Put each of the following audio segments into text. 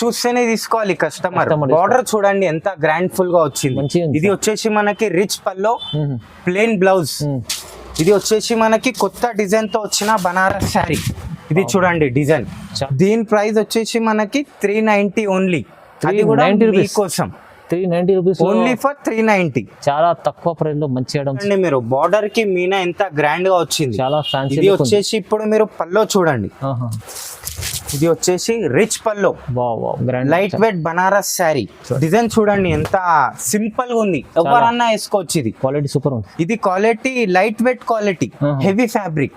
చూస్తేనే తీసుకోవాలి customer. Border చూడండి ఎంత గ్రాండ్ ఫుల్ గా వచ్చింది. ఇది వచ్చేసి మనకి రిచ్ పల్లో ప్లెయిన్ బ్లౌజ్. ఇది వచ్చేసి మనకి కొత్త డిజైన్ తో వచ్చిన బనారస్ శారీ. ఇది చూడంండి డిజైన్. దీని ప్రైస్ వచ్చేసి మనకి 390 ఓన్లీ. అది కూడా మీకోసం 390 రూపీస్ ఓన్లీ ఫర్ 390. చాలా తక్కువ ప్రైస్ లో మంచి ఐటమ్స్. మీరు బార్డర్ కి మీనా ఎంత గ్రాండ్ గా వచ్చింది. చాలా ఫ్యాన్సీ. ఇది వచ్చేసి ఇప్పుడు మీరు పల్లో చూడండి. ఇది వచ్చేసి rich pallu light weight Banaras sari. Design చూడండి ఎంత సింపుల్ గా ఉంది. ఎవరన్నా వేసుకోవచ్చు. ఇది క్వాలిటీ సూపర్ ఉంది. ఇది quality light weight quality, heavy fabric.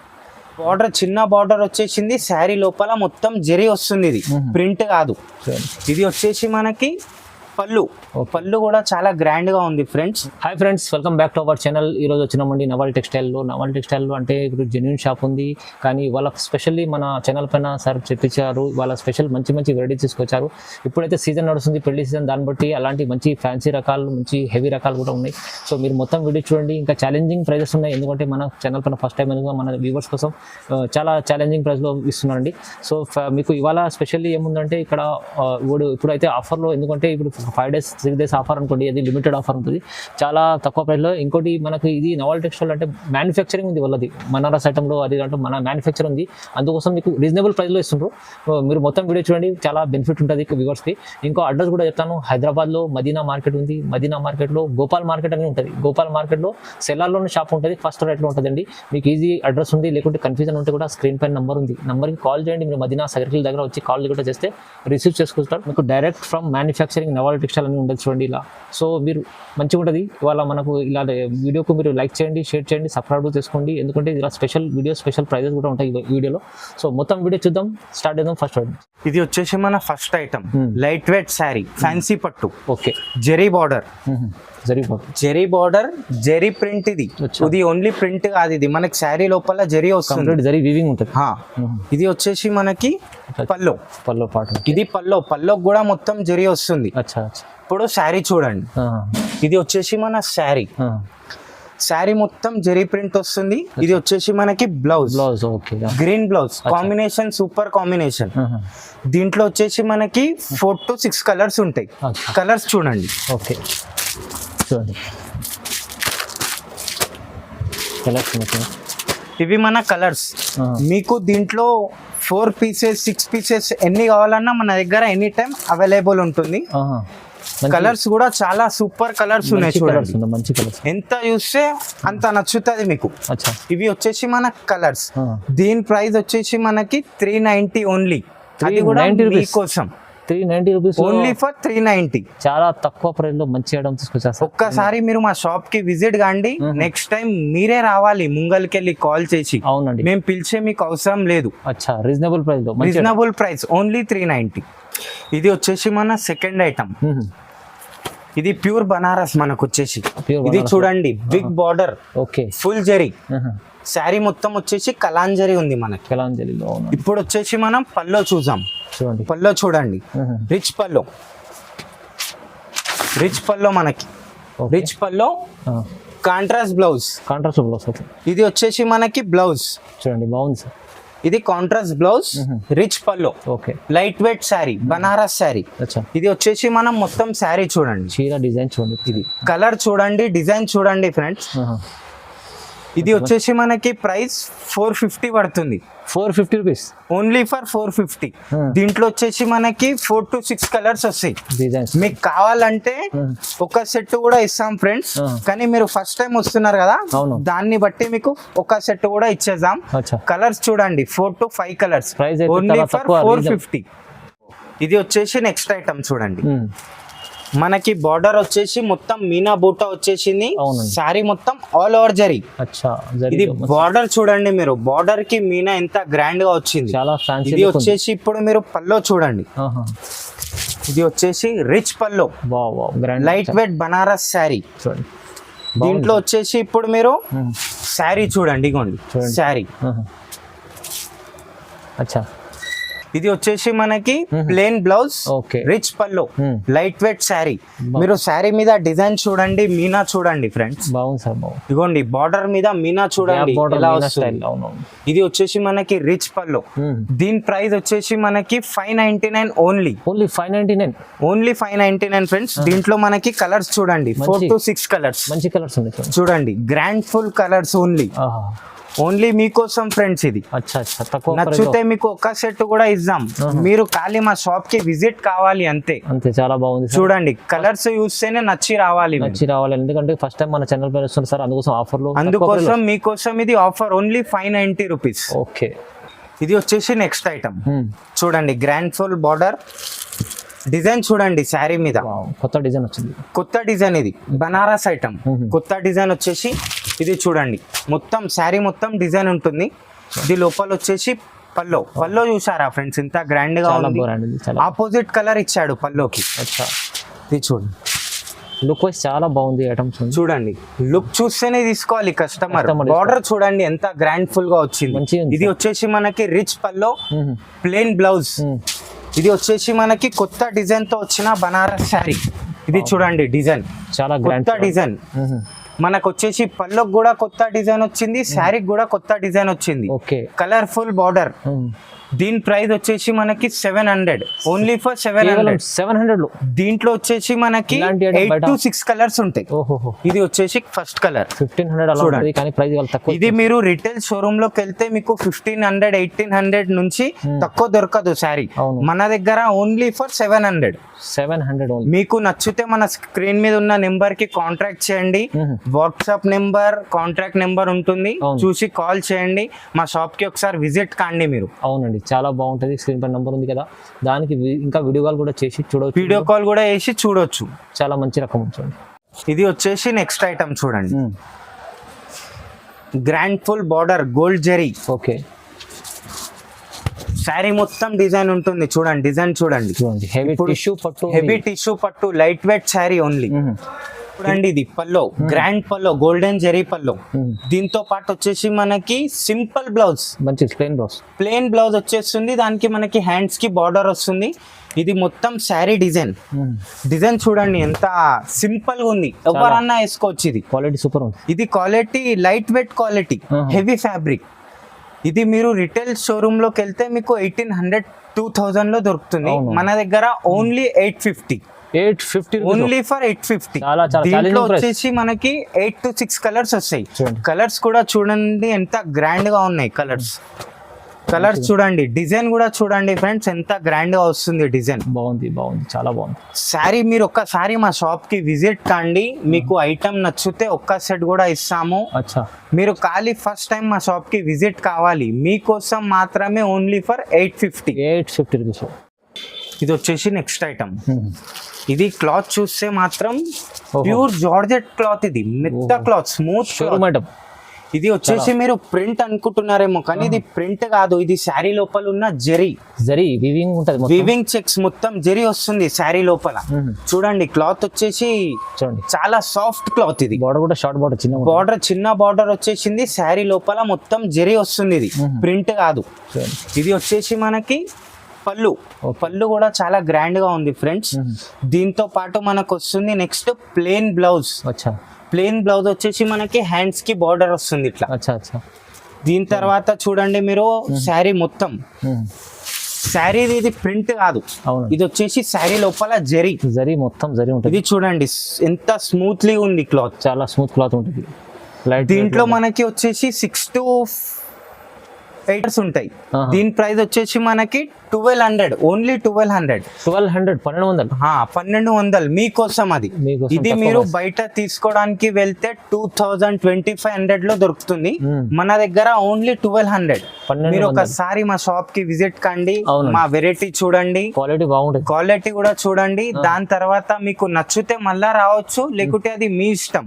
Border చిన్న బార్డర్ వచ్చేసింది. శారీ లోపల మొత్తం జరీ వస్తుంది. ఇది ప్రింట్ కాదు. ఇది వచ్చేసి మనకి పళ్ళు కూడా చాలా గ్రాండ్ గా ఉంది friends. Hi friends, welcome back to our channel. ఈ రోజు వచ్చినామండి నవల్ టెక్స్టైల్లో. నవల్ టెక్స్టైల్లో అంటే ఇప్పుడు జెన్యూన్ షాప్ ఉంది, కానీ వాళ్ళ స్పెషల్లీ మన ఛానల్ పైన సార్ చెప్పించారు. వాళ్ళ స్పెషల్ మంచి మంచి వెరైటీస్ తీసుకొచ్చారు. ఇప్పుడైతే సీజన్ నడుస్తుంది, పెళ్లి సీజన్. దాన్ని బట్టి అలాంటి మంచి ఫ్యాన్సీ రకాలు, మంచి హెవీ రకాలు కూడా ఉన్నాయి. సో మీరు మొత్తం వీడియో చూడండి. ఇంకా ఛాలెంజింగ్ ప్రైజెస్ ఉన్నాయి, ఎందుకంటే మన ఛానల్ పైన ఫస్ట్ టైం ఎందుకు మన వ్యూవర్స్ కోసం చాలా ఛాలెంజింగ్ ప్రైస్లో ఇస్తున్నారండి. సో మీకు ఇవాళ స్పెషల్లీ ఏముందంటే ఇక్కడ ఇప్పుడైతే ఆఫర్లో, ఎందుకంటే ఇప్పుడు 5 days 6 days ఆఫర్ అనుకోండి, అది లిమిటెడ్ ఆఫర్ ఉంటుంది చాలా తక్కువ ప్రైస్లో. ఇంకోటి మనకి ఇది నవల్ టెక్స్టైల్ అంటే మ్యానుఫ్యాక్చరింగ్ ఉంది వాళ్ళది, బనారస్ ఐటంలో అది అంటే మన మ్యానుఫ్యాక్చర్ ఉంది. అందుకోసం మీకు రీజనబుల్ ప్రైస్లో ఇస్తుండ్రు. మీరు మొత్తం వీడియో చూడండి, చాలా బెనిఫిట్ ఉంటుంది వ్యూవర్స్కి. ఇంకో అడ్రస్ కూడా చెప్తాను. హైదరాబాద్లో మదీనా మార్కెట్ ఉంది. మదీనా మార్కెట్లో గోపాల్ మార్కెట్ అని ఉంటుంది. గోపాల్ మార్కెట్లో సెల్లార్లోనే షాప్ ఉంటుంది, ఫస్ట్ రైట్లో ఉంటుందండి. మీకు ఈజీ అడ్రస్ ఉంది. లేకుంటే కన్ఫ్యూజన్ ఉంటే కూడా స్క్రీన్ పైన నెంబర్ ఉంది, నెంబర్కి కాల్ చేయండి. మీరు మదీనా సర్కిల్ దగ్గర వచ్చి కాల్ కూడా చేస్తే రిసీవ్ చేసుకుంటారు. మీకు డైరెక్ట్ ఫ్రమ్ మ్యానుఫ్యాక్చరింగ్ నవల్ టెక్స్టైల్ అని ఉండదు చూడండి ఇలా. సో మీరు మంచిగా ఉంటుంది. ఇవాళ మనకు ఇలా వీడియోకు మీరు లైక్ చేయండి, షేర్ చేయండి, సబ్స్క్రైబ్ చేసుకోండి, ఎందుకంటే ఇలా స్పెషల్ వీడియో, స్పెషల్ ప్రైజెస్ కూడా ఉంటాయి ఈ వీడియోలో. సో మొత్తం వీడియో చూద్దాం, స్టార్ట్ చేద్దాం. ఫస్ట్ ఇది వచ్చేసి మన first item light weight sari, fancy పట్టు. Okay, zari border, zari border, zari print. ఇది ఓన్లీ ప్రింట్ కాదు, ఇది మనకి శారీ లోపల జెరీ వస్తుంది, జెరీ వీవింగ్ ఉంటుంది. ఇది వచ్చేసి మనకి పల్లో పాటు. ఇది పల్లో కూడా మొత్తం జెరీ వస్తుంది. ఇప్పుడు శారీ చూడండి. ఇది వచ్చేసి మన శారీ మొత్తం జెరీ ప్రింట్ వస్తుంది. ఇది వచ్చేసి మనకి blouse, green blouse combination, super combination. దీంట్లో వచ్చేసి మనకి 4 to 6 కలర్స్ ఉంటాయి. కలర్స్ చూడండి. ఓకే చూడండి, ఇవి మన కలర్స్. మీకు దీంట్లో 4 pieces 6 pieces ఎన్ని కావాలన్నా మన దగ్గర ఎనీ టైం అవైలబుల్ ఉంటుంది. కలర్స్ కూడా చాలా సూపర్ కలర్స్ ఉన్నాయి చూడండి. మంచి కలర్స్, ఎంత చూస్తే అంత నచ్చుతుంది మీకు. ఇవి వచ్చేసి మన కలర్స్. దీని ప్రైస్ వచ్చేసి మనకి 390 ఓన్లీ. అది కూడా మీకోసం 390 రూపీస్ ఓన్లీ ఫర్ 390. చాలా తక్కువ ప్రైస్ లో మంచి ఐటమ్ తీసుకొచ్చారు. ఒక్కసారి మీరు మా షాప్ కి విజిట్ కాండి. నెక్స్ట్ టైం మీరే రావాలి ముంగల్కెళ్ళి కాల్ చేసి. అవునండి, మేము పిలిచే మీకు అవసరం లేదు. రీజనబుల్ ప్రైస్ లో, రీజనబుల్ ప్రైస్ ఓన్లీ 390. ఇది వచ్చేసి మన సెకండ్ ఐటమ్. ఇది ప్యూర్ బనారస్ మనకు వచ్చేసి. ఇది చూడండి, big border, okay, full zari. Sari మొత్తం వచ్చేసి కలాంజరీ ఉంది మనకి. కలాంజరీలో ఇప్పుడు వచ్చేసి మనం పల్లో చూద్దాం. పల్లో చూడండి, రిచ్ పల్లో మనకి. Rich pallu, contrast blouse. ఇది వచ్చేసి మనకి బ్లౌజ్ చూడండి, బాగుంది సార్. ఇది contrast blouse, rich pallu, okay, light weight sari, Banaras sari. ఇది వచ్చేసి మనం మొత్తం శారీ చూడండి, చీర డిజైన్ చూడండి, ఇది కలర్ చూడండి, డిజైన్ చూడండి ఫ్రెండ్స్. ఇది వచ్చేసి మనకి ప్రైస్ 450 పడుతుంది. 450 రూపీస్ ఓన్లీ ఫర్ 450. దీంట్లో వచ్చేసి మనకి 4 to 6 కలర్స్ వస్తాయి. మీకు కావాలంటే ఒక సెట్ కూడా ఇస్తాం ఫ్రెండ్స్, కానీ మీరు ఫస్ట్ టైం వస్తున్నారు కదా, దాన్ని బట్టి మీకు ఒక సెట్ కూడా ఇచ్చేద్దాం. కలర్స్ చూడండి, 4 to 5 కలర్స్, ఓన్లీ ఫర్ 450. ఇది వచ్చేసి నెక్స్ట్ ఐటమ్ చూడండి. మనకి బార్డర్ వచ్చేసి మొత్తం మీనా బూటా వచ్చేసింది. సారీ మొత్తం ఆల్ ఓవర్ జరీ. ఇది బార్డర్ చూడండి, మీరు బార్డర్ కి మీనా ఎంత గ్రాండ్ గా వచ్చింది. ఇది వచ్చేసి ఇప్పుడు మీరు పల్లో చూడండి. ఇది వచ్చేసి rich pallu, light weight Banaras sari. దీంట్లో వచ్చేసి ఇప్పుడు మీరు శారీ చూడండి, ఇగోండి శారీ. ఇది వచ్చేసి మనకి plain blouse, okay rich pallu, light weight sari. మీరు శారీ మీద డిజైన్ చూడండి, మీనా చూడండి ఫ్రెండ్స్. బాగుంది సార్, బాగుంది. ఇదిగోండి బార్డర్ మీద మీనా చూడండి ఎలా వస్తుంది. ఇది వచ్చేసి మనకి రిచ్ పల్లో. దీని ప్రైస్ వచ్చేసి మనకి 599 ఓన్లీ. ఓన్లీ 599. Only 599 friends. దీంట్లో మనకి కలర్స్ చూడండి, 4 to 6 కలర్స్. మంచి కలర్స్ ఉన్నాయి చూడండి, grand full colours only. Only మీకోసం ఫ్రెండ్స్. ఇది నచ్చితే మీకు ఒక సెట్ కూడా ఇద్దాం. మీరు ఖాళీ మా షాప్ కి విజిట్ కావాలి అంతే. అంతే, చాలా బాగుంది. చూడండి, కలర్స్ చూస్తేనే నచ్చి రావాలి. ఎందుకంటే ఫస్ట్ టైం మన ఛానల్ పేరు వస్తుంది సార్, అందుకోసం ఆఫర్లు. అందుకోసం మీకోసం ఇది ఆఫర్ ఓన్లీ 590 రూపీస్. ఓకే. ఇది వచ్చేసి నెక్స్ట్ ఐటమ్. చూడండి, గ్రాండ్ ఫుల్ బార్డర్ డిజైన్ చూడండి శారీ మీద. కొత్త డిజైన్ వచ్చింది, కొత్త డిజైన్. ఇది బనారస్ ఐటమ్, కొత్త డిజైన్ వచ్చేసి ఇది చూడండి. మొత్తం శారీ మొత్తం డిజైన్ ఉంటుంది. ఇది లోపల వచ్చేసి పల్లో చూసారా ఫ్రెండ్స్, ఇంత గ్రాండ్ గా ఉంది. ఆపోజిట్ కలర్ ఇచ్చాడు పల్లోకి. ఇది చూడండి, లుక్ వైస్ చాలా బాగుంది ఐటమ్స్. చూడండి, లుక్ చూస్తేనే తీసుకోవాలి కస్టమర్. బార్డర్ చూడండి ఎంత గ్రాండ్ ఫుల్ గా వచ్చింది. ఇది వచ్చేసి మనకి రిచ్ పల్లో, ప్లెయిన్ బ్లౌజ్. ఇది వచ్చేసి మనకి కొత్త డిజైన్ తో వచ్చిన బనారస్ శారీ. ఇది చూడండి, డిజైన్ చాలా కొత్త డిజైన్. మనకు వచ్చేసి పల్లోకి కూడా కొత్త డిజైన్ వచ్చింది, శారీకి కూడా కొత్త డిజైన్ వచ్చింది. Colourful border. దీని ప్రైస్ వచ్చేసి మనకి 700, ఓన్లీ ఫర్ 700 లో. దీంట్లో వచ్చేసి మనకి 8 to 6 కలర్స్ ఉంటాయి. ఇది వచ్చేసి ఫస్ట్ కలర్ 1500. ఇది మీరు రిటైల్ షోరూమ్ లోకి వెళ్తే మీకు 1500, 1800 నుంచి తక్కువ దొరకదు శారీ. మన దగ్గర ఓన్లీ ఫర్ 700. మీకు నచ్చితే మన స్క్రీన్ మీద ఉన్న నెంబర్ కి కాంటాక్ట్ చేయండి. వాట్సాప్ నెంబర్, కాంటాక్ట్ నెంబర్ ఉంటుంది, చూసి కాల్ చేయండి. మా షాప్ కి ఒకసారి విజిట్ కాండి మీరు. అవునండి, చాలా బాగుంటది. స్క్రీన్ పై నంబర్ ఉంది కదా, దానికి ఇంకా వీడియో కాల్ కూడా చేసి చూడవచ్చు. వీడియో కాల్ కూడా చేసి చూడొచ్చు. చాలా మంచి రకం ఉంటుంది. ఇది వచ్చేసి నెక్స్ట్ ఐటమ్ చూడండి, grand full border gold zari. Okay. Sari మొత్తం డిజైన్ ఉంటుంది. చూడండి, డిజైన్ చూడండి. హెవీ టిష్యూ పట్టు, లైట్ వెయిట్ శారీ ఓన్లీ. చూడండి, ఇది పల్లో, గ్రాండ్ పల్లో, గోల్డెన్ జరీ పల్లో. దీంతో పాటు వచ్చేసి మనకి సింపుల్ బ్లౌజ్, మంచి ప్లెయిన్ బ్లౌజ్ వచ్చేస్తుంది. దానికి మనకి హ్యాండ్స్ కి బార్డర్ వస్తుంది. ఇది మొత్తం శారీ డిజైన్ చూడండి ఎంత సింపుల్ గా ఉంది. ఎవరన్నా వేసుకోవచ్చు. ఇది క్వాలిటీ సూపర్ ఉంది. ఇది quality light weight quality, heavy fabric. ఇది మీరు రిటైల్ షోరూమ్ లోకి వెళ్తే మీకు 1800, 2000 లో దొరుకుతుంది. మన దగ్గర ఓన్లీ 850. Only for 850. దీంట్లో వచ్చేసి మనకి 8 to 6 కలర్స్ వస్తాయి. కలర్స్ కూడా చూడండి ఎంత గ్రాండ్ గా ఉన్నాయి. కలర్స్ చూడండి, డిజైన్ కూడా చూడండి ఫ్రెండ్స్ ఎంత గ్రాండ్ గా వస్తుంది. డిజైన్ బాగుంది, చాలా బాగుంది. శారీ మీరు ఒక్కసారి మా షాప్ కి విజిట్ కాండి. మీకు ఐటమ్ నచ్చితే ఒక్క సెట్ కూడా ఇస్తాము. మీరు ఖాళీ ఫస్ట్ టైం మా షాప్ కి విజిట్ కావాలి. మీకోసం మాత్రమే ఓన్లీ ఫర్ 850 రూపీస్. ఇది వచ్చేసి నెక్స్ట్ ఐటమ్. ఇది క్లాత్ చూస్తే మాత్రం ప్యూర్ జార్జెట్ క్లాత్. ఇది మెత్త క్లాత్, స్మూత్ క్లాత్. ఇది వచ్చేసి మీరు ప్రింట్ అనుకుంటున్నారేమో, కానీ ఇది ప్రింట్ కాదు. ఇది శారీ లోపల ఉన్న జరీ వీవింగ్ చెక్స్ మొత్తం జరీ వస్తుంది శారీ లోపల. చూడండి, క్లాత్ వచ్చేసి చాలా సాఫ్ట్ క్లాత్. ఇది బార్డర్ కూడా షార్ట్ బార్డర్, చిన్న బార్డర్ వచ్చేసింది. శారీ లోపల మొత్తం జరీ వస్తుంది. ఇది ప్రింట్ కాదు. ఇది వచ్చేసి మనకి పళ్ళు కూడా చాలా గ్రాండ్ గా ఉంది ఫ్రెండ్స్. దీంతో పాటు మనకు వస్తుంది నెక్స్ట్ ప్లెయిన్ బ్లౌజ్. వచ్చేసి మనకి హ్యాండ్స్ కి బార్డర్ వస్తుంది ఇట్లా. దీని తర్వాత చూడండి మీరు శారీ మొత్తం శారీ ఇది ప్రింట్ కాదు. ఇది వచ్చేసి శారీ లోపల జరీ మొత్తం ఉంటుంది. ఇది చూడండి ఎంత స్మూత్లీ ఉంది క్లాత్, చాలా స్మూత్ క్లాత్ ఉంటుంది. దీంట్లో మనకి వచ్చేసి 6 to 8 ఉంటాయి. దీని ప్రైస్ వచ్చేసి మనకి 1200, ఓన్లీ 1200 మీకోసం. అది ఇది మీరు బయట తీసుకోవడానికి వెళ్తే 2000-2500 లో దొరుకుతుంది. మన దగ్గర ఓన్లీ 1200. మీరు ఒకసారి మా షాప్ కి విజిట్ కండి, మా వెరైటీ చూడండి, క్వాలిటీ కూడా చూడండి. దాని తర్వాత మీకు నచ్చితే మళ్ళా రావచ్చు, లేకుంటే అది మీ ఇష్టం.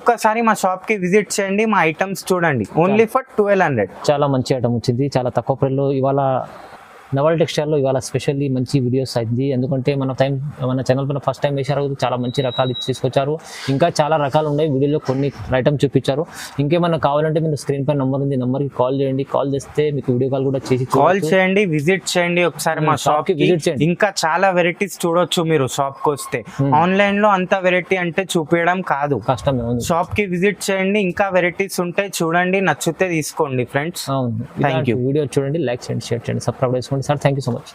ఒక్కసారి మా షాప్ కి విజిట్ చేయండి, మా ఐటమ్స్ చూడండి. Only for 1200. చాలా మంచి ఐటమ్ వచ్చింది, చాలా తక్కువ ప్రైస్ లో. ఇవాళ నవల్ టెక్స్టైల్లో ఇవాళ స్పెషల్లీ మంచి వీడియోస్ అయింది, ఎందుకంటే మన ఛానల్ పైన ఫస్ట్ టైం వేశారు, చాలా మంచి రకాలు తీసుకొచ్చారు. ఇంకా చాలా రకాలు ఉన్నాయి, వీడియోలో కొన్ని ఐటమ్స్ చూపించారు. ఇంకేమన్నా కావాలంటే మీరు స్క్రీన్ పై నంబర్ ఉంది, నంబర్కి కాల్ చేయండి. కాల్ చేస్తే మీకు వీడియో కాల్ కూడా చేసి కాల్ చేయండి, విజిట్ చేయండి ఒకసారి మా షాప్ కి విజిట్ చేయండి. ఇంకా చాలా వెరైటీస్ చూడొచ్చు మీరు షాప్ కి వస్తే. ఆన్లైన్ లో అంత వెరైటీ అంటే చూపించడం కాదు, కష్టమే. షాప్ కి విజిట్ చేయండి, ఇంకా వెరైటీస్ ఉంటాయి, చూడండి, నచ్చితే తీసుకోండి ఫ్రెండ్స్. అవును, థ్యాంక్ యూ. వీడియో చూడండి, లైక్ చేయండి, షేర్ చేయండి, సబ్స్క్రైబ్ చేసుకోండి. Sir thank you so much.